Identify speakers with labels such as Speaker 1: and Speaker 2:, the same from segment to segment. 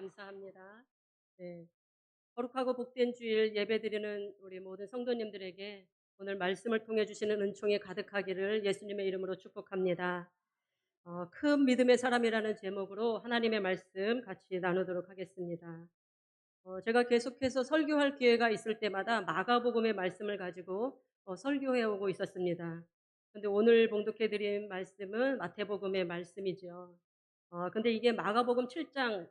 Speaker 1: 감사합니다. 네. 거룩하고 복된 주일 예배드리는 우리 모든 성도님들에게 오늘 말씀을 통해 주시는 은총이 가득하기를 예수님의 이름으로 축복합니다. 큰 믿음의 사람이라는 제목으로 하나님의 말씀 같이 나누도록 하겠습니다. 제가 계속해서 설교할 기회가 있을 때마다 마가복음의 말씀을 가지고 설교해 오고 있었습니다. 근데 오늘 봉독해 드린 말씀은 마태복음의 말씀이죠. 근데 이게 마가복음 7장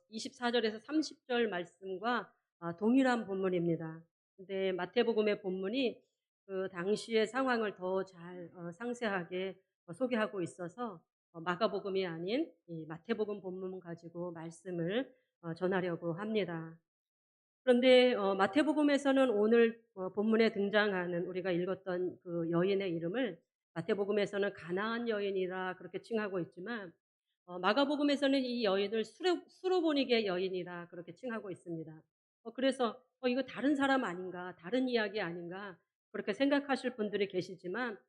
Speaker 1: 24절에서 30절 말씀과 동일한 본문입니다. 근데 마태복음의 본문이 그 당시의 상황을 더 잘 상세하게 소개하고 있어서 마가복음이 아닌 이 마태복음 본문 가지고 말씀을 전하려고 합니다. 그런데 마태복음에서는 오늘 본문에 등장하는 우리가 읽었던 그 여인의 이름을 마태복음에서는 가나안 여인이라 그렇게 칭하고 있지만 마가복음에서는 이 여인을 수로보니게 여인이라 그렇게 칭하고 있습니다. 그래서 이거 다른 사람 아닌가, 다른 이야기 아닌가 그렇게 생각하실 분들이 계시지만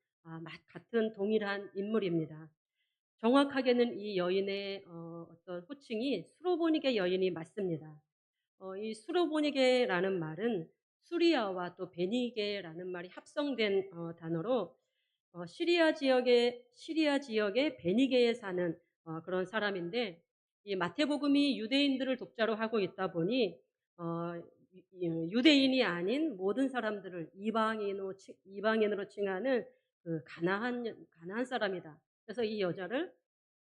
Speaker 1: 같은 동일한 인물입니다. 정확하게는 이 여인의 어떤 호칭이 수로보니게 여인이 맞습니다. 이 수로보니게라는 말은 수리아와 또 베니게라는 말이 합성된 단어로 시리아 지역의 베니게에 사는 그런 사람인데, 이 마태복음이 유대인들을 독자로 하고 있다 보니 어 유대인이 아닌 모든 사람들을 이방인으로 칭하는 그 가나안 사람이다. 그래서 이 여자를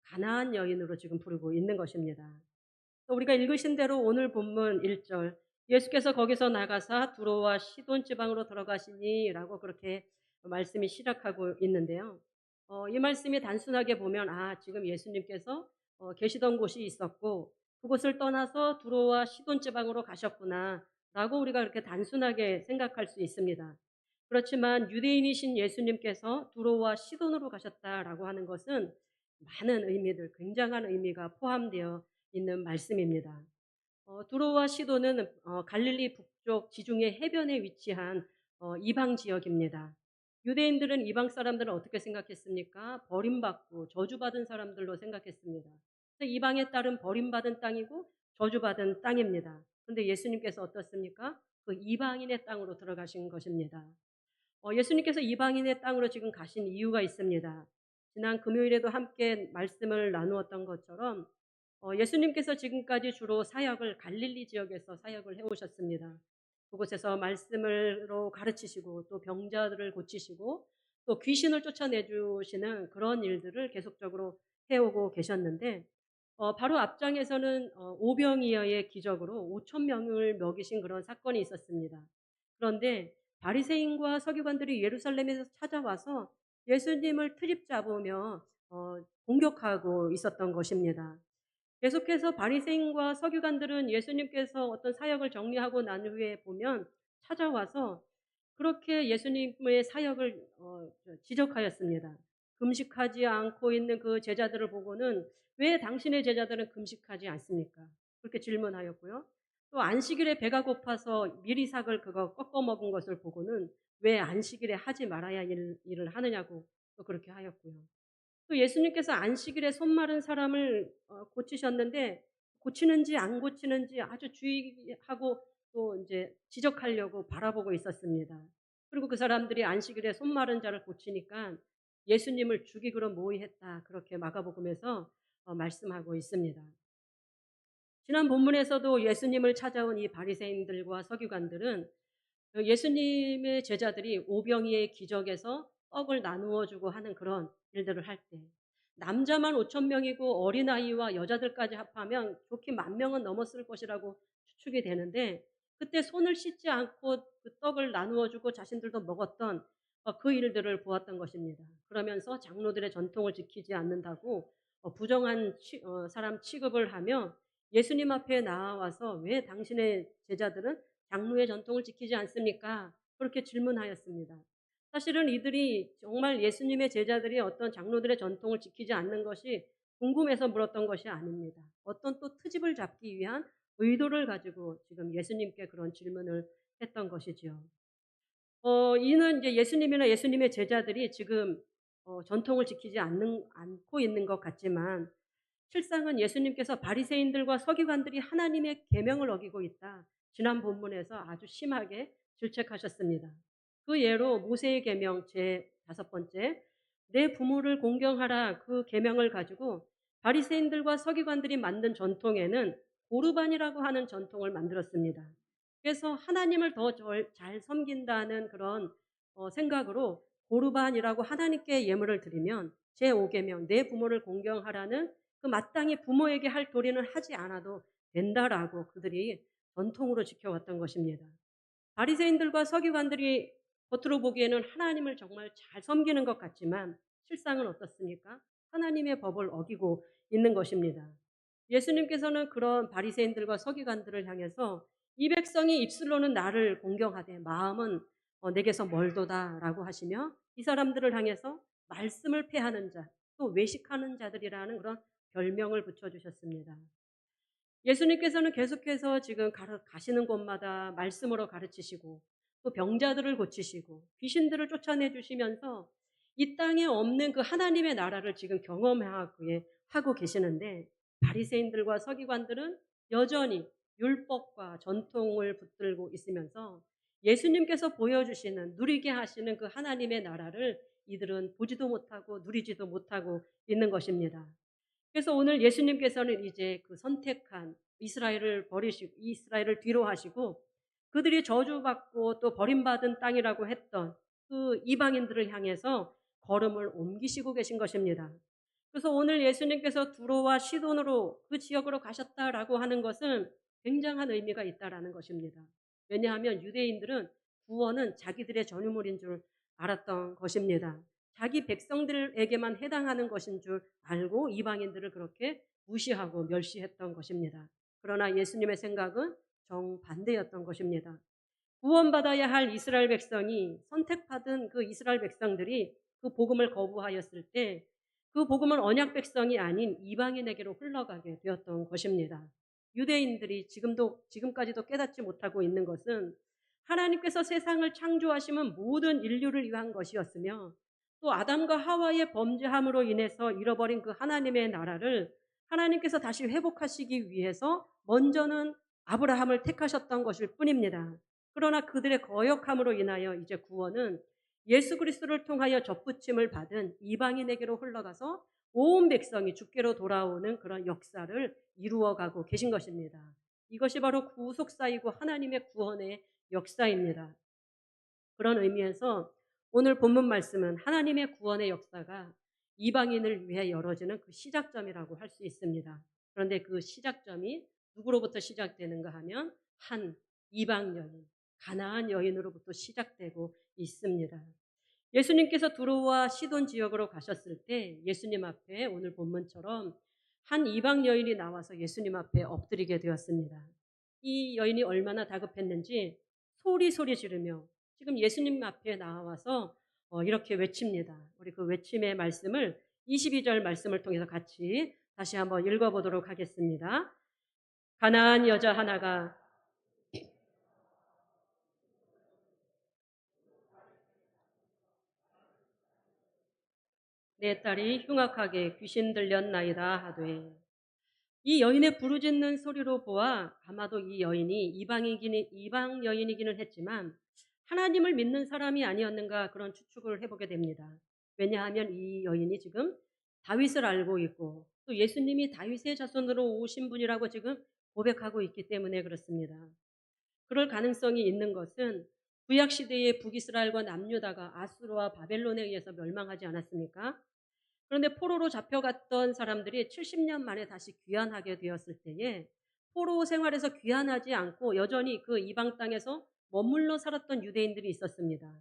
Speaker 1: 가나안 여인으로 지금 부르고 있는 것입니다. 우리가 읽으신 대로 오늘 본문 1절, 예수께서 거기서 나가사 두로와 시돈 지방으로 들어가시니라고 그렇게 말씀이 시작하고 있는데요. 이 말씀이 단순하게 보면 지금 예수님께서 계시던 곳이 있었고 그곳을 떠나서 두로와 시돈 지방으로 가셨구나라고 우리가 그렇게 단순하게 생각할 수 있습니다. 그렇지만 유대인이신 예수님께서 두로와 시돈으로 가셨다라고 하는 것은 많은 의미들, 굉장한 의미가 포함되어 있는 말씀입니다. 두로와 시도는 갈릴리 북쪽 지중해 해변에 위치한 이방 지역입니다. 유대인들은 이방 사람들을 어떻게 생각했습니까? 버림받고 저주받은 사람들로 생각했습니다. 그래서 이방에 따른 버림받은 땅이고 저주받은 땅입니다. 그런데 예수님께서 어떻습니까? 그 이방인의 땅으로 들어가신 것입니다. 예수님께서 이방인의 땅으로 지금 가신 이유가 있습니다. 지난 금요일에도 함께 말씀을 나누었던 것처럼 예수님께서 지금까지 주로 사역을 갈릴리 지역에서 사역을 해오셨습니다. 그곳에서 말씀으로 가르치시고 또 병자들을 고치시고 또 귀신을 쫓아내주시는 그런 일들을 계속적으로 해오고 계셨는데, 바로 앞장에서는 오병이어의 기적으로 5천 명을 먹이신 그런 사건이 있었습니다. 그런데 바리새인과 서기관들이 예루살렘에서 찾아와서 예수님을 트집 잡으며 공격하고 있었던 것입니다. 계속해서 바리새인과 서기관들은 예수님께서 어떤 사역을 정리하고 난 후에 보면 찾아와서 그렇게 예수님의 사역을 지적하였습니다. 금식하지 않고 있는 그 제자들을 보고는 왜 당신의 제자들은 금식하지 않습니까? 그렇게 질문하였고요. 또 안식일에 배가 고파서 미리삭을 그거 꺾어 먹은 것을 보고는 왜 안식일에 하지 말아야 일을 하느냐고 또 그렇게 하였고요. 또 예수님께서 안식일에 손 마른 사람을 고치셨는데 고치는지 안 고치는지 아주 주의하고 또 이제 지적하려고 바라보고 있었습니다. 그리고 그 사람들이 안식일에 손 마른 자를 고치니까 예수님을 죽이기로 모의했다. 그렇게 마가복음에서 말씀하고 있습니다. 지난 본문에서도 예수님을 찾아온 이 바리새인들과 서기관들은 예수님의 제자들이 오병이의 기적에서 떡을 나누어 주고 하는 그런 일들을 할 때 남자만 5천 명이고 어린아이와 여자들까지 합하면 좋게 10,000명은 넘었을 것이라고 추측이 되는데, 그때 손을 씻지 않고 그 떡을 나누어 주고 자신들도 먹었던 그 일들을 보았던 것입니다. 그러면서 장로들의 전통을 지키지 않는다고 부정한 사람 취급을 하며 예수님 앞에 나와서 왜 당신의 제자들은 장로의 전통을 지키지 않습니까? 그렇게 질문하였습니다. 사실은 이들이 정말 예수님의 제자들이 어떤 장로들의 전통을 지키지 않는 것이 궁금해서 물었던 것이 아닙니다. 어떤 또 트집을 잡기 위한 의도를 가지고 지금 예수님께 그런 질문을 했던 것이지요. 이는 이제 예수님이나 예수님의 제자들이 지금 전통을 지키지 않고 있는 것 같지만 실상은 예수님께서 바리새인들과 서기관들이 하나님의 계명을 어기고 있다. 지난 본문에서 아주 심하게 질책하셨습니다. 그 예로 모세의 계명 제 5번째, 내 부모를 공경하라, 그 계명을 가지고 바리새인들과 서기관들이 만든 전통에는 고르반이라고 하는 전통을 만들었습니다. 그래서 하나님을 더 잘 섬긴다는 그런 생각으로 고르반이라고 하나님께 예물을 드리면 제5계명 내 부모를 공경하라는 그 마땅히 부모에게 할 도리는 하지 않아도 된다라고 그들이 전통으로 지켜왔던 것입니다. 바리새인들과 서기관들이 겉으로 보기에는 하나님을 정말 잘 섬기는 것 같지만 실상은 어떻습니까? 하나님의 법을 어기고 있는 것입니다. 예수님께서는 그런 바리새인들과 서기관들을 향해서 이 백성이 입술로는 나를 공경하되 마음은 내게서 멀도다라고 하시며 이 사람들을 향해서 말씀을 패하는 자, 또 외식하는 자들이라는 그런 별명을 붙여주셨습니다. 예수님께서는 계속해서 지금 가시는 곳마다 말씀으로 가르치시고 또 병자들을 고치시고 귀신들을 쫓아내 주시면서 이 땅에 없는 그 하나님의 나라를 지금 경험하고 계시는데 바리새인들과 서기관들은 여전히 율법과 전통을 붙들고 있으면서 예수님께서 보여주시는 누리게 하시는 그 하나님의 나라를 이들은 보지도 못하고 누리지도 못하고 있는 것입니다. 그래서 오늘 예수님께서는 이제 그 선택한 이스라엘을 버리시고 이스라엘을 뒤로 하시고 그들이 저주받고 또 버림받은 땅이라고 했던 그 이방인들을 향해서 걸음을 옮기시고 계신 것입니다. 그래서 오늘 예수님께서 두로와 시돈으로 그 지역으로 가셨다라고 하는 것은 굉장한 의미가 있다라는 것입니다. 왜냐하면 유대인들은 구원은 자기들의 전유물인 줄 알았던 것입니다. 자기 백성들에게만 해당하는 것인 줄 알고 이방인들을 그렇게 무시하고 멸시했던 것입니다. 그러나 예수님의 생각은 정반대였던 것입니다. 구원받아야 할 이스라엘 백성이 선택받은 그 이스라엘 백성들이 그 복음을 거부하였을 때 그 복음은 언약 백성이 아닌 이방인에게로 흘러가게 되었던 것입니다. 유대인들이 지금까지도 깨닫지 못하고 있는 것은 하나님께서 세상을 창조하시면 모든 인류를 위한 것이었으며 또 아담과 하와의 범죄함으로 인해서 잃어버린 그 하나님의 나라를 하나님께서 다시 회복하시기 위해서 먼저는 아브라함을 택하셨던 것일 뿐입니다. 그러나 그들의 거역함으로 인하여 이제 구원은 예수 그리스도를 통하여 접붙임을 받은 이방인에게로 흘러가서 온 백성이 주께로 돌아오는 그런 역사를 이루어가고 계신 것입니다. 이것이 바로 구속사이고 하나님의 구원의 역사입니다. 그런 의미에서 오늘 본문 말씀은 하나님의 구원의 역사가 이방인을 위해 열어지는 그 시작점이라고 할 수 있습니다. 그런데 그 시작점이 누구로부터 시작되는가 하면 한 이방 여인, 가나안 여인으로부터 시작되고 있습니다. 예수님께서 두로와 시돈 지역으로 가셨을 때 예수님 앞에 오늘 본문처럼 한 이방 여인이 나와서 예수님 앞에 엎드리게 되었습니다. 이 여인이 얼마나 다급했는지 소리 지르며 지금 예수님 앞에 나와서 이렇게 외칩니다. 우리 그 외침의 말씀을 22절 말씀을 통해서 같이 다시 한번 읽어보도록 하겠습니다. 가나안 여자 하나가 내 딸이 흉악하게 귀신 들렸나이다 하되 이 여인의 부르짖는 소리로 보아 아마도 이 여인이 이방 여인이기는 했지만 하나님을 믿는 사람이 아니었는가 그런 추측을 해보게 됩니다. 왜냐하면 이 여인이 지금 다윗을 알고 있고 또 예수님이 다윗의 자손으로 오신 분이라고 지금 고백하고 있기 때문에 그렇습니다. 그럴 가능성이 있는 것은 구약 시대의 북이스라엘과 남유다가 아수르와 바벨론에 의해서 멸망하지 않았습니까? 그런데 포로로 잡혀갔던 사람들이 70년 만에 다시 귀환하게 되었을 때에 포로 생활에서 귀환하지 않고 여전히 그 이방 땅에서 머물러 살았던 유대인들이 있었습니다.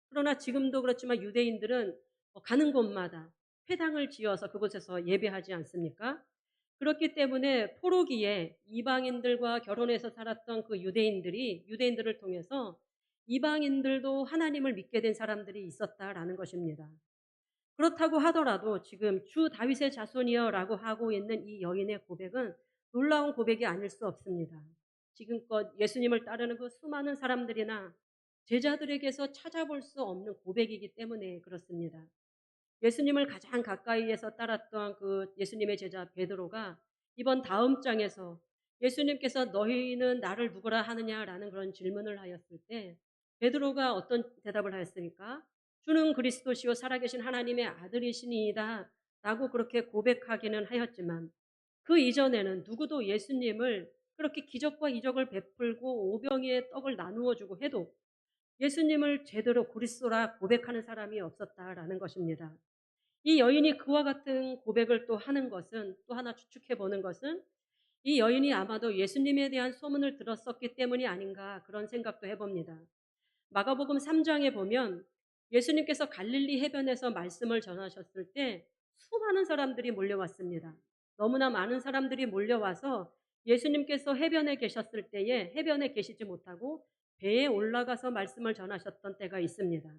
Speaker 1: 그러나 지금도 그렇지만 유대인들은 가는 곳마다 회당을 지어서 그곳에서 예배하지 않습니까? 그렇기 때문에 포로기에 이방인들과 결혼해서 살았던 그 유대인들을 통해서 이방인들도 하나님을 믿게 된 사람들이 있었다라는 것입니다. 그렇다고 하더라도 지금 주 다윗의 자손이여라고 하고 있는 이 여인의 고백은 놀라운 고백이 아닐 수 없습니다. 지금껏 예수님을 따르는 그 수많은 사람들이나 제자들에게서 찾아볼 수 없는 고백이기 때문에 그렇습니다. 예수님을 가장 가까이에서 따랐던 그 예수님의 제자 베드로가 이번 다음 장에서 예수님께서 "너희는 나를 누구라 하느냐?"라는 그런 질문을 하였을 때 베드로가 어떤 대답을 하였습니까? "주는 그리스도시요 살아계신 하나님의 아들이시니이다." 라고 그렇게 고백하기는 하였지만 그 이전에는 누구도 예수님을 그렇게 기적과 이적을 베풀고 오병이의 떡을 나누어 주고 해도 예수님을 제대로 그리스도라 고백하는 사람이 없었다라는 것입니다. 이 여인이 그와 같은 고백을 또 하는 것은, 또 하나 추측해 보는 것은 이 여인이 아마도 예수님에 대한 소문을 들었었기 때문이 아닌가, 그런 생각도 해 봅니다. 마가복음 3 장에 보면 예수님께서 갈릴리 해변에서 말씀을 전하셨을 때 수많은 사람들이 몰려왔습니다. 너무나 많은 사람들이 몰려와서 예수님께서 해변에 계셨을 때에 해변에 계시지 못하고 배에 올라가서 말씀을 전하셨던 때가 있습니다.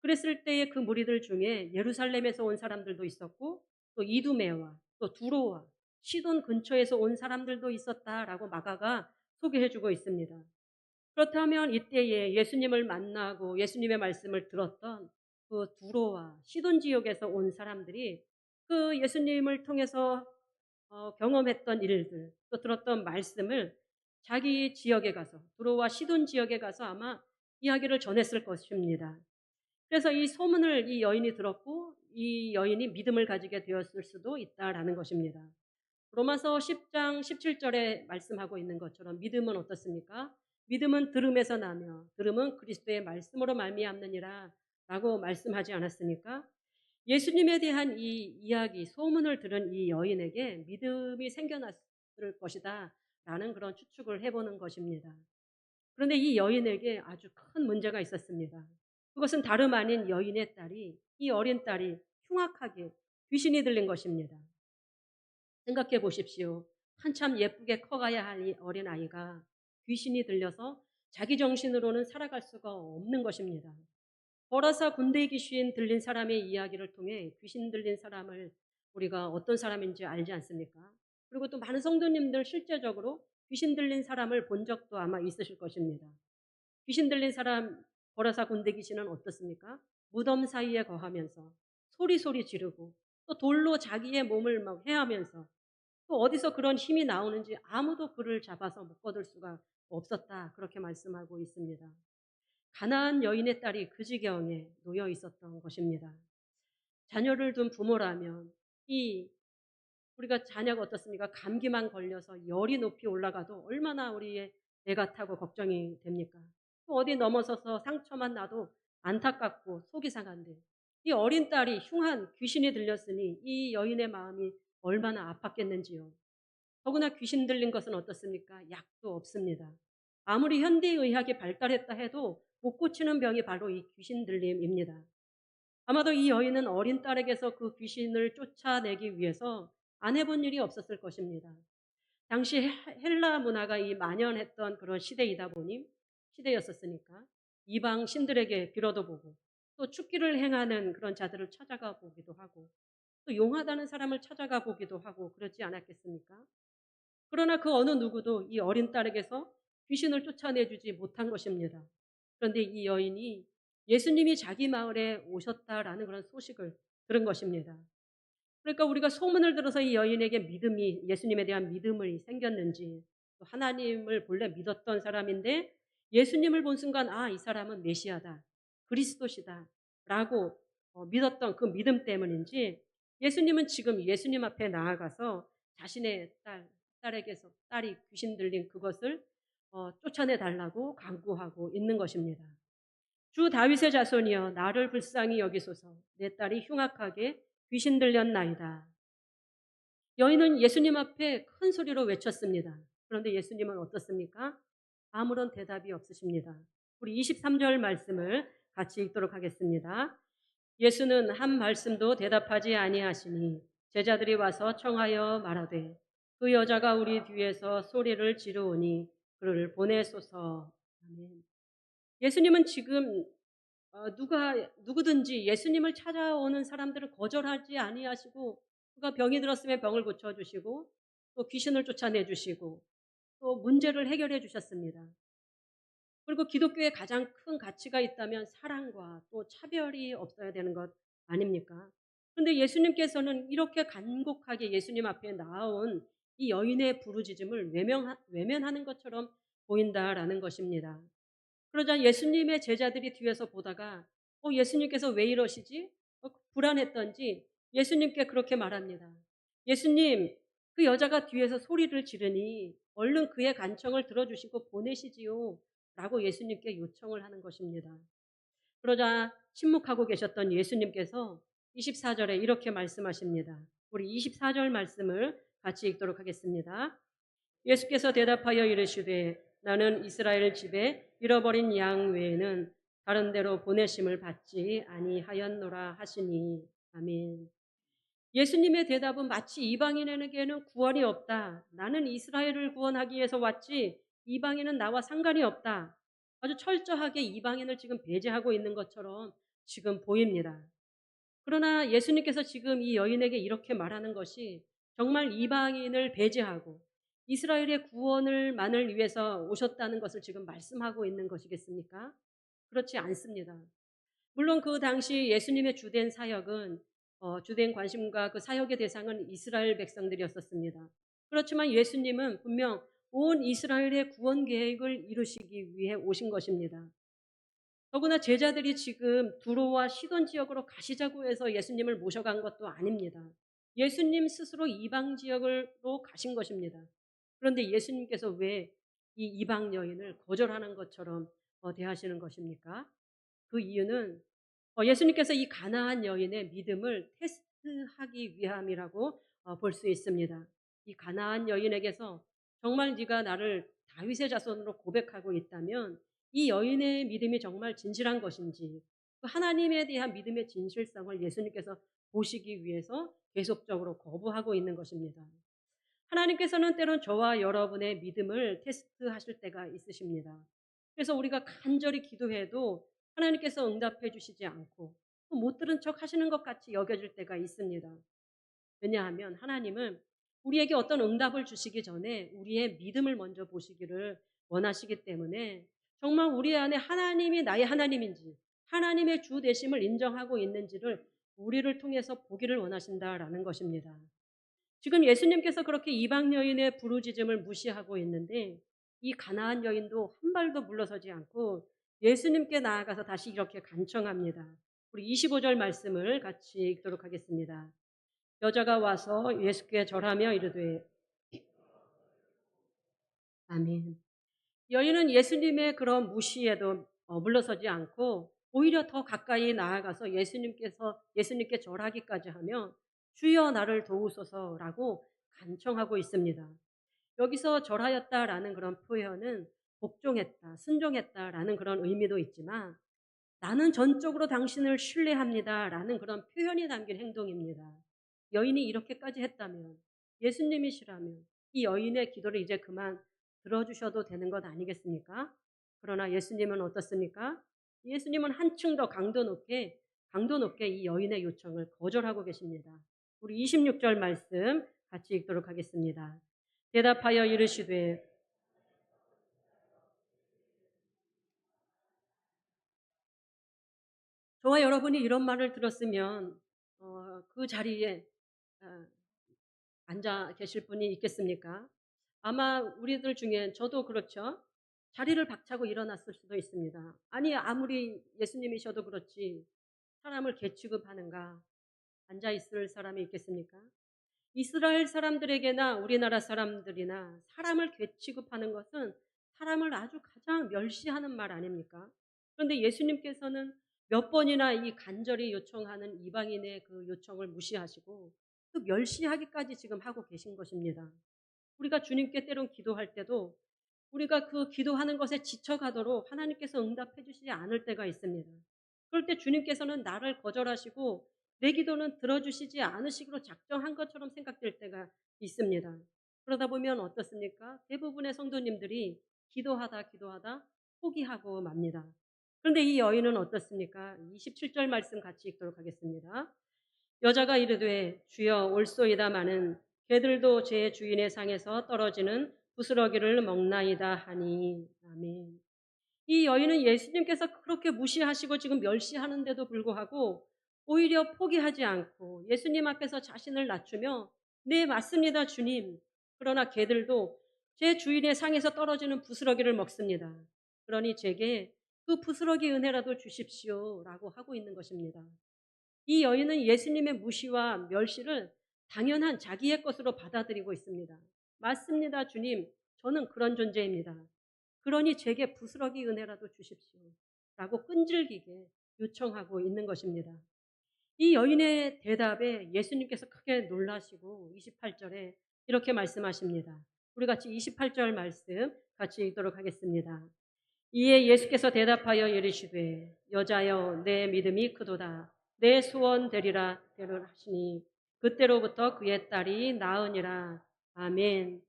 Speaker 1: 그랬을 때에 그 무리들 중에 예루살렘에서 온 사람들도 있었고 또 이두메와 또 두로와 시돈 근처에서 온 사람들도 있었다라고 마가가 소개해 주고 있습니다. 그렇다면 이때에 예수님을 만나고 예수님의 말씀을 들었던 그 두로와 시돈 지역에서 온 사람들이 그 예수님을 통해서 경험했던 일들, 또 들었던 말씀을 자기 지역에 가서, 두로와 시돈 지역에 가서 아마 이야기를 전했을 것입니다. 그래서 이 소문을 이 여인이 들었고 이 여인이 믿음을 가지게 되었을 수도 있다라는 것입니다. 로마서 10장 17절에 말씀하고 있는 것처럼 믿음은 어떻습니까? 믿음은 들음에서 나며 들음은 그리스도의 말씀으로 말미암느니라 라고 말씀하지 않았습니까? 예수님에 대한 이 이야기, 소문을 들은 이 여인에게 믿음이 생겨났을 것이다 라는 그런 추측을 해보는 것입니다. 그런데 이 여인에게 아주 큰 문제가 있었습니다. 그것은 다름 아닌 여인의 딸이, 이 어린 딸이 흉악하게 귀신이 들린 것입니다. 생각해 보십시오. 한참 예쁘게 커가야 할 이 어린아이가 귀신이 들려서 자기 정신으로는 살아갈 수가 없는 것입니다. 거라사 군대 귀신 들린 사람의 이야기를 통해 귀신 들린 사람을 우리가 어떤 사람인지 알지 않습니까? 그리고 또 많은 성도님들 실제적으로 귀신 들린 사람을 본 적도 아마 있으실 것입니다. 귀신 들린 사람, 거라사 군대 귀신은 어떻습니까? 무덤 사이에 거하면서 소리 지르고 또 돌로 자기의 몸을 막 해하면서 또 어디서 그런 힘이 나오는지 아무도 그를 잡아서 묶어둘 수가 없었다. 그렇게 말씀하고 있습니다. 가나안 여인의 딸이 그 지경에 놓여 있었던 것입니다. 자녀를 둔 부모라면 이 우리가 자녀가 어떻습니까? 감기만 걸려서 열이 높이 올라가도 얼마나 우리의 애가 타고 걱정이 됩니까? 또 어디 넘어서서 상처만 나도 안타깝고 속이 상한데 이 어린 딸이 흉한 귀신이 들렸으니 이 여인의 마음이 얼마나 아팠겠는지요. 더구나 귀신 들린 것은 어떻습니까? 약도 없습니다. 아무리 현대의학이 발달했다 해도 못 고치는 병이 바로 이 귀신 들림입니다. 아마도 이 여인은 어린 딸에게서 그 귀신을 쫓아내기 위해서 안 해본 일이 없었을 것입니다. 당시 헬라 문화가 이 만연했던 그런 시대였었으니까 이방 신들에게 빌어도 보고 또 축기를 행하는 그런 자들을 찾아가 보기도 하고 또 용하다는 사람을 찾아가 보기도 하고 그렇지 않았겠습니까? 그러나 그 어느 누구도 이 어린 딸에게서 귀신을 쫓아내주지 못한 것입니다. 그런데 이 여인이 예수님이 자기 마을에 오셨다라는 그런 소식을 들은 것입니다. 그러니까 우리가 소문을 들어서 이 여인에게 예수님에 대한 믿음이 생겼는지, 또 하나님을 본래 믿었던 사람인데 예수님을 본 순간 이 사람은 메시아다, 그리스도시다 라고 믿었던 그 믿음 때문인지 예수님은 지금 예수님 앞에 나아가서 자신의 딸에게서 딸이 귀신 들린 그것을 쫓아내 달라고 간구하고 있는 것입니다. 주 다윗의 자손이여 나를 불쌍히 여기소서, 내 딸이 흉악하게 귀신 들렸나이다. 여인은 예수님 앞에 큰 소리로 외쳤습니다. 그런데 예수님은 어떻습니까? 아무런 대답이 없으십니다. 우리 23절 말씀을 같이 읽도록 하겠습니다. 예수는 한 말씀도 대답하지 아니하시니 제자들이 와서 청하여 말하되 그 여자가 우리 뒤에서 소리를 지르오니 그를 보내소서. 아멘. 예수님은 지금 누구든지 예수님을 찾아오는 사람들을 거절하지 아니하시고 누가 병이 들었으면 병을 고쳐주시고 또 귀신을 쫓아내 주시고 또 문제를 해결해 주셨습니다. 그리고 기독교의 가장 큰 가치가 있다면 사랑과 또 차별이 없어야 되는 것 아닙니까? 그런데 예수님께서는 이렇게 간곡하게 예수님 앞에 나온 이 여인의 부르짖음을 외면하는 것처럼 보인다라는 것입니다. 그러자 예수님의 제자들이 뒤에서 보다가 예수님께서 왜 이러시지? 불안했던지 예수님께 그렇게 말합니다. 예수님, 그 여자가 뒤에서 소리를 지르니 얼른 그의 간청을 들어주시고 보내시지요. 라고 예수님께 요청을 하는 것입니다. 그러자 침묵하고 계셨던 예수님께서 24절에 이렇게 말씀하십니다. 우리 24절 말씀을 같이 읽도록 하겠습니다. 예수께서 대답하여 이르시되 나는 이스라엘 집에 잃어버린 양 외에는 다른 데로 보내심을 받지 아니하였노라 하시니. 아멘. 예수님의 대답은 마치 이방인에게는 구원이 없다. 나는 이스라엘을 구원하기 위해서 왔지 이방인은 나와 상관이 없다. 아주 철저하게 이방인을 지금 배제하고 있는 것처럼 지금 보입니다. 그러나 예수님께서 지금 이 여인에게 이렇게 말하는 것이 정말 이방인을 배제하고 이스라엘의 구원을만을 위해서 오셨다는 것을 지금 말씀하고 있는 것이겠습니까? 그렇지 않습니다. 물론 그 당시 예수님의 주된 사역은 주된 관심과 그 사역의 대상은 이스라엘 백성들이었었습니다. 그렇지만 예수님은 분명 온 이스라엘의 구원 계획을 이루시기 위해 오신 것입니다. 더구나 제자들이 지금 두로와 시돈 지역으로 가시자고 해서 예수님을 모셔간 것도 아닙니다. 예수님 스스로 이방 지역으로 가신 것입니다. 그런데 예수님께서 왜 이 이방 여인을 거절하는 것처럼 대하시는 것입니까? 그 이유는 예수님께서 이 가나안 여인의 믿음을 테스트하기 위함이라고 볼 수 있습니다. 이 가나안 여인에게서 정말 네가 나를 다윗의 자손으로 고백하고 있다면 이 여인의 믿음이 정말 진실한 것인지 그 하나님에 대한 믿음의 진실성을 예수님께서 보시기 위해서 계속적으로 거부하고 있는 것입니다. 하나님께서는 때론 저와 여러분의 믿음을 테스트하실 때가 있으십니다. 그래서 우리가 간절히 기도해도 하나님께서 응답해 주시지 않고 못 들은 척 하시는 것 같이 여겨질 때가 있습니다. 왜냐하면 하나님은 우리에게 어떤 응답을 주시기 전에 우리의 믿음을 먼저 보시기를 원하시기 때문에 정말 우리 안에 하나님이 나의 하나님인지 하나님의 주 되심을 인정하고 있는지를 우리를 통해서 보기를 원하신다라는 것입니다. 지금 예수님께서 그렇게 이방 여인의 부르짖음을 무시하고 있는데 이 가나안 여인도 한 발도 물러서지 않고 예수님께 나아가서 다시 이렇게 간청합니다. 우리 25절 말씀을 같이 읽도록 하겠습니다. 여자가 와서 예수께 절하며 이르되 아멘. 여인은 예수님의 그런 무시에도 물러서지 않고 오히려 더 가까이 나아가서 예수님께 절하기까지 하며 주여 나를 도우소서라고 간청하고 있습니다. 여기서 절하였다라는 그런 표현은 복종했다, 순종했다라는 그런 의미도 있지만 나는 전적으로 당신을 신뢰합니다라는 그런 표현이 담긴 행동입니다. 여인이 이렇게까지 했다면 예수님이시라면 이 여인의 기도를 이제 그만 들어주셔도 되는 것 아니겠습니까? 그러나 예수님은 어떻습니까? 예수님은 한층 더 강도 높게 이 여인의 요청을 거절하고 계십니다. 우리 26절 말씀 같이 읽도록 하겠습니다. 대답하여 이르시되 저와 여러분이 이런 말을 들었으면 그 자리에 어, 앉아 계실 분이 있겠습니까? 아마 우리들 중엔 저도 그렇죠. 자리를 박차고 일어났을 수도 있습니다. 아니 아무리 예수님이셔도 그렇지 사람을 개취급하는가 앉아 있을 사람이 있겠습니까? 이스라엘 사람들에게나 우리나라 사람들이나 사람을 개취급하는 것은 사람을 아주 가장 멸시하는 말 아닙니까? 그런데 예수님께서는 몇 번이나 이 간절히 요청하는 이방인의 그 요청을 무시하시고 그 멸시하기까지 지금 하고 계신 것입니다. 우리가 주님께 때론 기도할 때도 우리가 그 기도하는 것에 지쳐가도록 하나님께서 응답해 주시지 않을 때가 있습니다. 그럴 때 주님께서는 나를 거절하시고 내 기도는 들어주시지 않으시기로 작정한 것처럼 생각될 때가 있습니다. 그러다 보면 어떻습니까? 대부분의 성도님들이 기도하다 포기하고 맙니다. 그런데 이 여인은 어떻습니까? 27절 말씀 같이 읽도록 하겠습니다. 여자가 이르되 주여 올소이다마는 개들도 제 주인의 상에서 떨어지는 부스러기를 먹나이다 하니. 아멘. 이 여인은 예수님께서 그렇게 무시하시고 지금 멸시하는데도 불구하고 오히려 포기하지 않고 예수님 앞에서 자신을 낮추며 네, 맞습니다, 주님. 그러나 개들도 제 주인의 상에서 떨어지는 부스러기를 먹습니다. 그러니 제게 그 부스러기 은혜라도 주십시오라고 하고 있는 것입니다. 이 여인은 예수님의 무시와 멸시를 당연한 자기의 것으로 받아들이고 있습니다. 맞습니다, 주님. 저는 그런 존재입니다. 그러니 제게 부스러기 은혜라도 주십시오. 라고 끈질기게 요청하고 있는 것입니다. 이 여인의 대답에 예수님께서 크게 놀라시고 28절에 이렇게 말씀하십니다. 우리 같이 28절 말씀 같이 읽도록 하겠습니다. 이에 예수께서 대답하여 이르시되 여자여 내 믿음이 크도다. 내 소원 되리라 하시니 그때로부터 그의 딸이 나으니라. 아멘.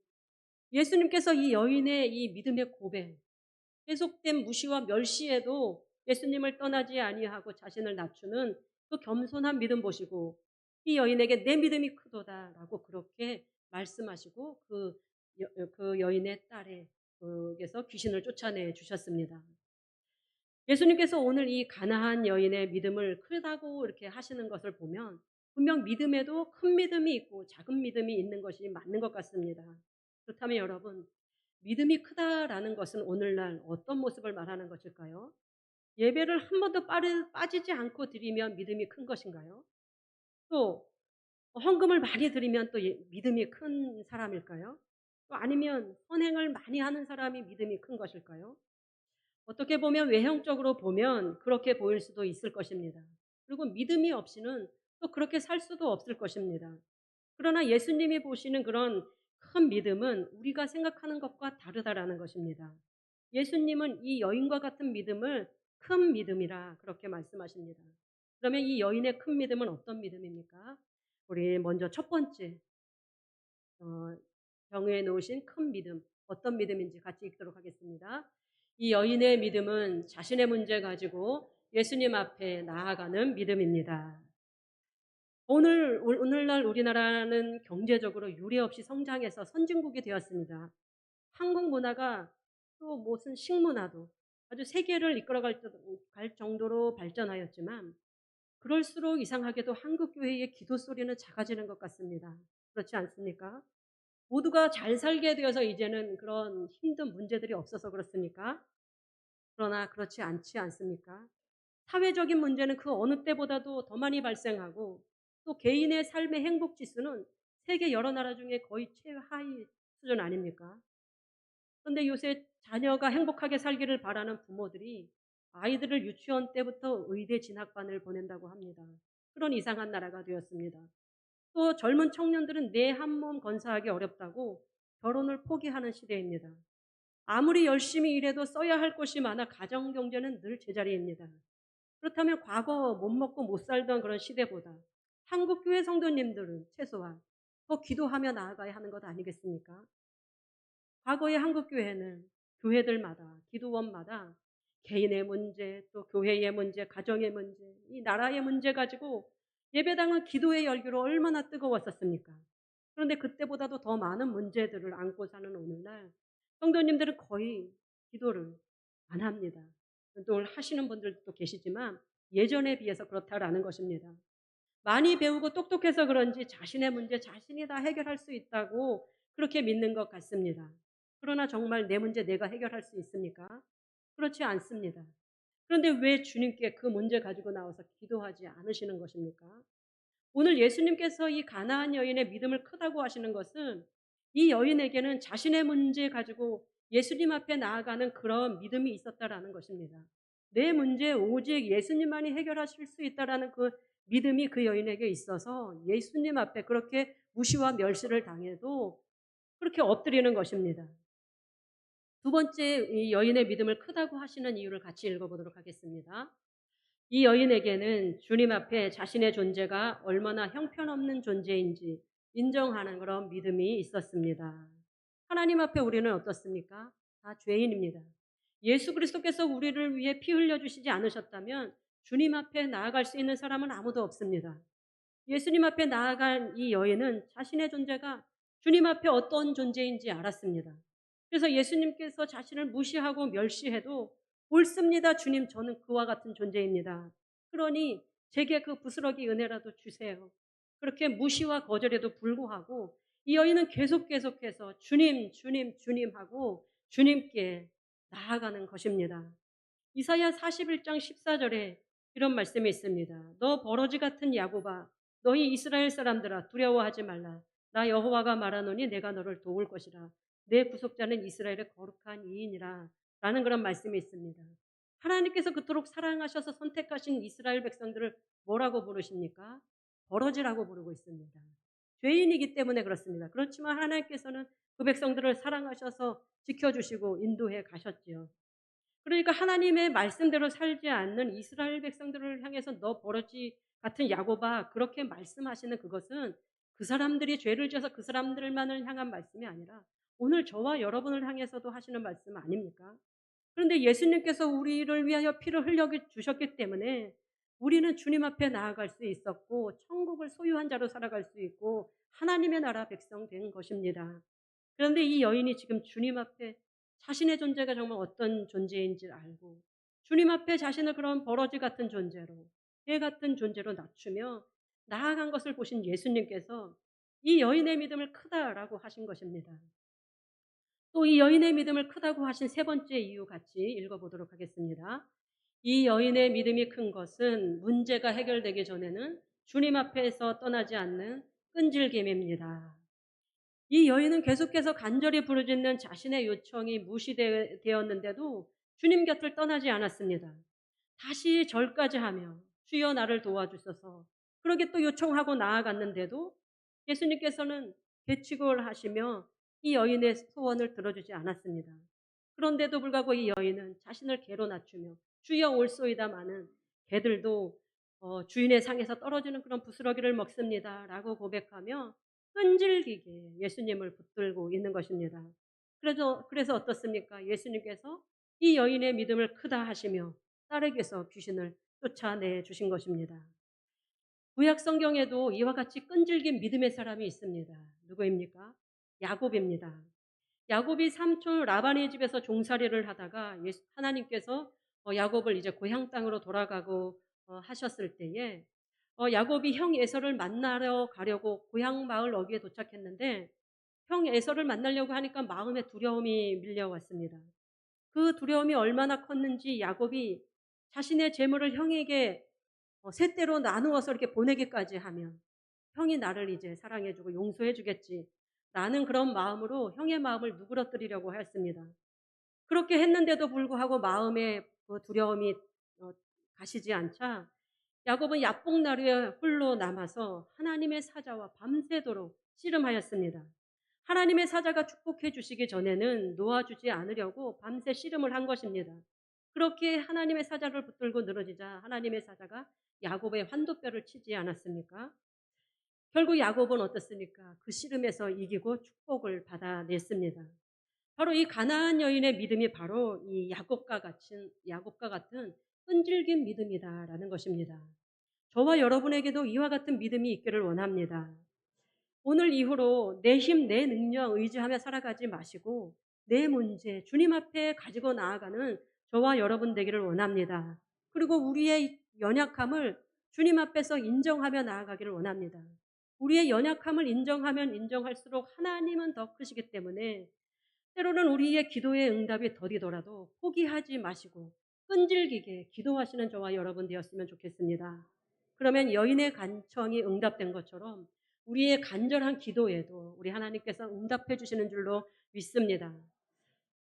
Speaker 1: 예수님께서 이 여인의 이 믿음의 고백, 계속된 무시와 멸시에도 예수님을 떠나지 아니하고 자신을 낮추는 그 겸손한 믿음 보시고 이 여인에게 내 믿음이 크도다라고 그렇게 말씀하시고 그 여인의 딸에게서 귀신을 쫓아내 주셨습니다. 예수님께서 오늘 이 가나안 여인의 믿음을 크다고 이렇게 하시는 것을 보면 분명 믿음에도 큰 믿음이 있고 작은 믿음이 있는 것이 맞는 것 같습니다. 그렇다면 여러분, 믿음이 크다라는 것은 오늘날 어떤 모습을 말하는 것일까요? 예배를 한 번도 빠지지 않고 드리면 믿음이 큰 것인가요? 또 헌금을 많이 드리면 또 믿음이 큰 사람일까요? 또 아니면 선행을 많이 하는 사람이 믿음이 큰 것일까요? 어떻게 보면 외형적으로 보면 그렇게 보일 수도 있을 것입니다. 그리고 믿음이 없이는 또 그렇게 살 수도 없을 것입니다. 그러나 예수님이 보시는 그런 큰 믿음은 우리가 생각하는 것과 다르다라는 것입니다. 예수님은 이 여인과 같은 믿음을 큰 믿음이라 그렇게 말씀하십니다. 그러면 이 여인의 큰 믿음은 어떤 믿음입니까? 우리 먼저 첫 번째 정해 놓으신 큰 믿음, 어떤 믿음인지 같이 읽도록 하겠습니다. 이 여인의 믿음은 자신의 문제 가지고 예수님 앞에 나아가는 믿음입니다. 오늘날 우리나라는 경제적으로 유례 없이 성장해서 선진국이 되었습니다. 한국 문화가 또 무슨 식문화도 아주 세계를 이끌어갈 정도로 발전하였지만 그럴수록 이상하게도 한국 교회의 기도 소리는 작아지는 것 같습니다. 그렇지 않습니까? 모두가 잘 살게 되어서 이제는 그런 힘든 문제들이 없어서 그렇습니까? 그러나 그렇지 않지 않습니까? 사회적인 문제는 그 어느 때보다도 더 많이 발생하고 또 개인의 삶의 행복 지수는 세계 여러 나라 중에 거의 최하위 수준 아닙니까? 그런데 요새 자녀가 행복하게 살기를 바라는 부모들이 아이들을 유치원 때부터 의대 진학반을 보낸다고 합니다. 그런 이상한 나라가 되었습니다. 또 젊은 청년들은 내 한 몸 건사하기 어렵다고 결혼을 포기하는 시대입니다. 아무리 열심히 일해도 써야 할 것이 많아 가정 경제는 늘 제자리입니다. 그렇다면 과거 못 먹고 못 살던 그런 시대보다 한국 교회 성도님들은 최소한 더 기도하며 나아가야 하는 것 아니겠습니까? 과거의 한국 교회는 교회들마다 기도원마다 개인의 문제, 또 교회의 문제, 가정의 문제, 이 나라의 문제 가지고 예배당은 기도의 열기로 얼마나 뜨거웠었습니까? 그런데 그때보다도 더 많은 문제들을 안고 사는 오늘날 성도님들은 거의 기도를 안 합니다. 또 하시는 분들도 계시지만 예전에 비해서 그렇다라는 것입니다. 많이 배우고 똑똑해서 그런지 자신의 문제 자신이 다 해결할 수 있다고 그렇게 믿는 것 같습니다. 그러나 정말 내 문제 내가 해결할 수 있습니까? 그렇지 않습니다. 그런데 왜 주님께 그 문제 가지고 나와서 기도하지 않으시는 것입니까? 오늘 예수님께서 이 가나안 여인의 믿음을 크다고 하시는 것은 이 여인에게는 자신의 문제 가지고 예수님 앞에 나아가는 그런 믿음이 있었다라는 것입니다. 내 문제 오직 예수님만이 해결하실 수 있다라는 그 믿음이 그 여인에게 있어서 예수님 앞에 그렇게 무시와 멸시를 당해도 그렇게 엎드리는 것입니다. 두 번째, 이 여인의 믿음을 크다고 하시는 이유를 같이 읽어보도록 하겠습니다. 이 여인에게는 주님 앞에 자신의 존재가 얼마나 형편없는 존재인지 인정하는 그런 믿음이 있었습니다. 하나님 앞에 우리는 어떻습니까? 다 죄인입니다. 예수 그리스도께서 우리를 위해 피 흘려주시지 않으셨다면 주님 앞에 나아갈 수 있는 사람은 아무도 없습니다. 예수님 앞에 나아간 이 여인은 자신의 존재가 주님 앞에 어떤 존재인지 알았습니다. 그래서 예수님께서 자신을 무시하고 멸시해도 옳습니다. 주님, 저는 그와 같은 존재입니다. 그러니 제게 그 부스러기 은혜라도 주세요. 그렇게 무시와 거절에도 불구하고 이 여인은 계속해서 주님, 주님, 주님 하고 주님께 나아가는 것입니다. 이사야 41장 14절에 이런 말씀이 있습니다. 너 버러지 같은 야곱아, 너희 이스라엘 사람들아 두려워하지 말라. 나 여호와가 말하노니 내가 너를 도울 것이라. 내 구속자는 이스라엘의 거룩한 이인이라. 라는 그런 말씀이 있습니다. 하나님께서 그토록 사랑하셔서 선택하신 이스라엘 백성들을 뭐라고 부르십니까? 버러지라고 부르고 있습니다. 죄인이기 때문에 그렇습니다. 그렇지만 하나님께서는 그 백성들을 사랑하셔서 지켜주시고 인도해 가셨지요. 그러니까 하나님의 말씀대로 살지 않는 이스라엘 백성들을 향해서 너 버러지 같은 야곱아 그렇게 말씀하시는 그것은 그 사람들이 죄를 지어서 그 사람들만을 향한 말씀이 아니라 오늘 저와 여러분을 향해서도 하시는 말씀 아닙니까? 그런데 예수님께서 우리를 위하여 피를 흘려 주셨기 때문에 우리는 주님 앞에 나아갈 수 있었고 천국을 소유한 자로 살아갈 수 있고 하나님의 나라 백성 된 것입니다. 그런데 이 여인이 지금 주님 앞에 자신의 존재가 정말 어떤 존재인지 알고 주님 앞에 자신을 그런 버러지 같은 존재로, 개 같은 존재로 낮추며 나아간 것을 보신 예수님께서 이 여인의 믿음을 크다라고 하신 것입니다. 또 이 여인의 믿음을 크다고 하신 세 번째 이유 같이 읽어보도록 하겠습니다. 이 여인의 믿음이 큰 것은 문제가 해결되기 전에는 주님 앞에서 떠나지 않는 끈질김입니다. 이 여인은 계속해서 간절히 부르짖는 자신의 요청이 무시되었는데도 주님 곁을 떠나지 않았습니다. 다시 절까지 하며 주여 나를 도와주소서 그러게 또 요청하고 나아갔는데도 예수님께서는 배치골 하시며 이 여인의 소원을 들어주지 않았습니다. 그런데도 불구하고 이 여인은 자신을 개로 낮추며 주여 올소이다마는 개들도 주인의 상에서 떨어지는 그런 부스러기를 먹습니다 라고 고백하며 끈질기게 예수님을 붙들고 있는 것입니다. 그래서 어떻습니까? 예수님께서 이 여인의 믿음을 크다 하시며 딸에게서 귀신을 쫓아내 주신 것입니다. 구약 성경에도 이와 같이 끈질긴 믿음의 사람이 있습니다. 누구입니까? 야곱입니다. 야곱이 삼촌 라반의 집에서 종살이를 하다가 하나님께서 야곱을 이제 고향 땅으로 돌아가고 하셨을 때에 야곱이 형 에서를 만나러 가려고 고향 마을 어귀에 도착했는데 형 에서를 만나려고 하니까 마음에 두려움이 밀려왔습니다. 그 두려움이 얼마나 컸는지 야곱이 자신의 재물을 형에게 셋대로 나누어서 이렇게 보내기까지 하면 형이 나를 이제 사랑해주고 용서해주겠지 라는 그런 마음으로 형의 마음을 누그러뜨리려고 했습니다. 그렇게 했는데도 불구하고 마음에 그 두려움이 가시지 않자 야곱은 야복나루에 홀로 남아서 하나님의 사자와 밤새도록 씨름하였습니다. 하나님의 사자가 축복해 주시기 전에는 놓아주지 않으려고 밤새 씨름을 한 것입니다. 그렇게 하나님의 사자를 붙들고 늘어지자 하나님의 사자가 야곱의 환도뼈를 치지 않았습니까? 결국 야곱은 어떻습니까? 그 씨름에서 이기고 축복을 받아냈습니다. 바로 이 가나안 여인의 믿음이 바로 이 야곱과 같은 끈질긴 믿음이다라는 것입니다. 저와 여러분에게도 이와 같은 믿음이 있기를 원합니다. 오늘 이후로 내 힘, 내 능력 의지하며 살아가지 마시고 내 문제 주님 앞에 가지고 나아가는 저와 여러분 되기를 원합니다. 그리고 우리의 연약함을 주님 앞에서 인정하며 나아가기를 원합니다. 우리의 연약함을 인정하면 인정할수록 하나님은 더 크시기 때문에 때로는 우리의 기도의 응답이 더디더라도 포기하지 마시고 끈질기게 기도하시는 저와 여러분 되었으면 좋겠습니다. 그러면 여인의 간청이 응답된 것처럼 우리의 간절한 기도에도 우리 하나님께서 응답해 주시는 줄로 믿습니다.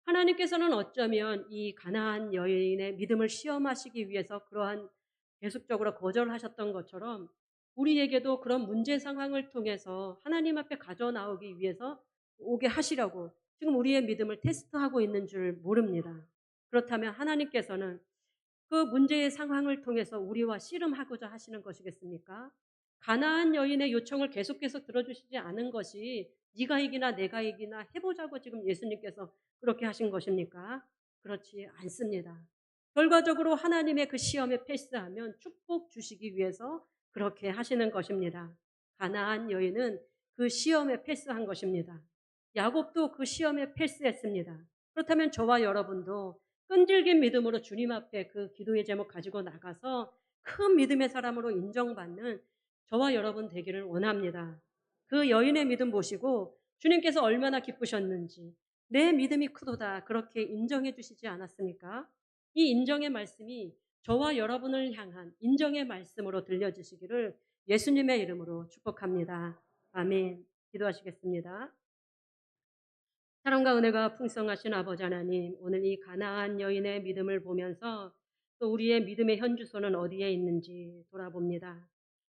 Speaker 1: 하나님께서는 어쩌면 이 가나안 여인의 믿음을 시험하시기 위해서 그러한 계속적으로 거절하셨던 것처럼 우리에게도 그런 문제 상황을 통해서 하나님 앞에 가져 나오기 위해서 오게 하시려고 지금 우리의 믿음을 테스트하고 있는 줄 모릅니다. 그렇다면 하나님께서는 그 문제의 상황을 통해서 우리와 씨름하고자 하시는 것이겠습니까? 가나안 여인의 요청을 계속해서 들어주시지 않은 것이 네가 이기나 내가 이기나 해보자고 지금 예수님께서 그렇게 하신 것입니까? 그렇지 않습니다. 결과적으로 하나님의 그 시험에 패스하면 축복 주시기 위해서 그렇게 하시는 것입니다. 가나안 여인은 그 시험에 패스한 것입니다. 야곱도 그 시험에 패스했습니다. 그렇다면 저와 여러분도 끈질긴 믿음으로 주님 앞에 그 기도의 제목 가지고 나가서 큰 믿음의 사람으로 인정받는 저와 여러분 되기를 원합니다. 그 여인의 믿음 보시고 주님께서 얼마나 기쁘셨는지 내 믿음이 크도다 그렇게 인정해 주시지 않았습니까? 이 인정의 말씀이 저와 여러분을 향한 인정의 말씀으로 들려주시기를 예수님의 이름으로 축복합니다. 아멘. 기도하시겠습니다. 사랑과 은혜가 풍성하신 아버지 하나님, 오늘 이 가나안 여인의 믿음을 보면서 또 우리의 믿음의 현주소는 어디에 있는지 돌아봅니다.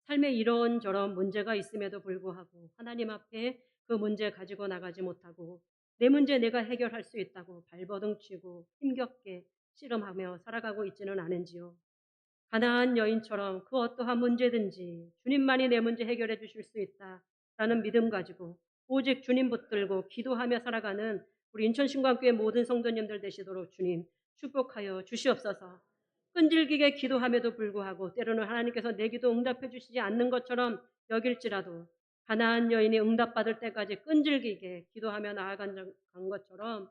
Speaker 1: 삶에 이런저런 문제가 있음에도 불구하고 하나님 앞에 그 문제 가지고 나가지 못하고 내 문제 내가 해결할 수 있다고 발버둥 치고 힘겹게 씨름하며 살아가고 있지는 않은지요. 가나안 여인처럼 그 어떠한 문제든지 주님만이 내 문제 해결해 주실 수 있다라는 믿음 가지고 오직 주님 붙들고 기도하며 살아가는 우리 인천신광교회 모든 성도님들 되시도록 주님 축복하여 주시옵소서. 끈질기게 기도함에도 불구하고 때로는 하나님께서 내 기도 응답해 주시지 않는 것처럼 여길지라도 가나안 여인이 응답받을 때까지 끈질기게 기도하며 나아간 것처럼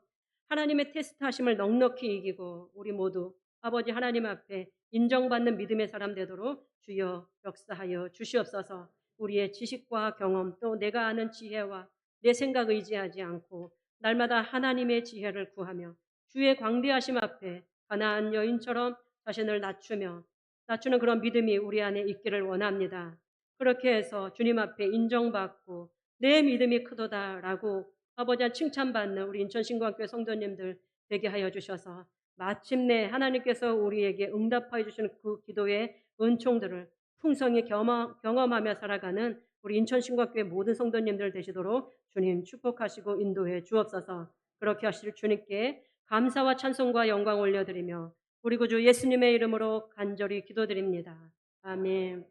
Speaker 1: 하나님의 테스트하심을 넉넉히 이기고 우리 모두 아버지 하나님 앞에 인정받는 믿음의 사람 되도록 주여 역사하여 주시옵소서. 우리의 지식과 경험 또 내가 아는 지혜와 내 생각 의지하지 않고 날마다 하나님의 지혜를 구하며 주의 광대하심 앞에 가나안 여인처럼 자신을 낮추는 그런 믿음이 우리 안에 있기를 원합니다. 그렇게 해서 주님 앞에 인정받고 내 믿음이 크도다라고 아버지와 칭찬받는 우리 인천신광교회 성도님들 되게 하여 주셔서 마침내 하나님께서 우리에게 응답하여 주시는 그 기도의 은총들을 풍성히 경험하며 살아가는 우리 인천신광교회 모든 성도님들 되시도록 주님 축복하시고 인도해 주옵소서. 그렇게 하실 주님께 감사와 찬송과 영광 올려드리며 우리 구주 예수님의 이름으로 간절히 기도드립니다. 아멘.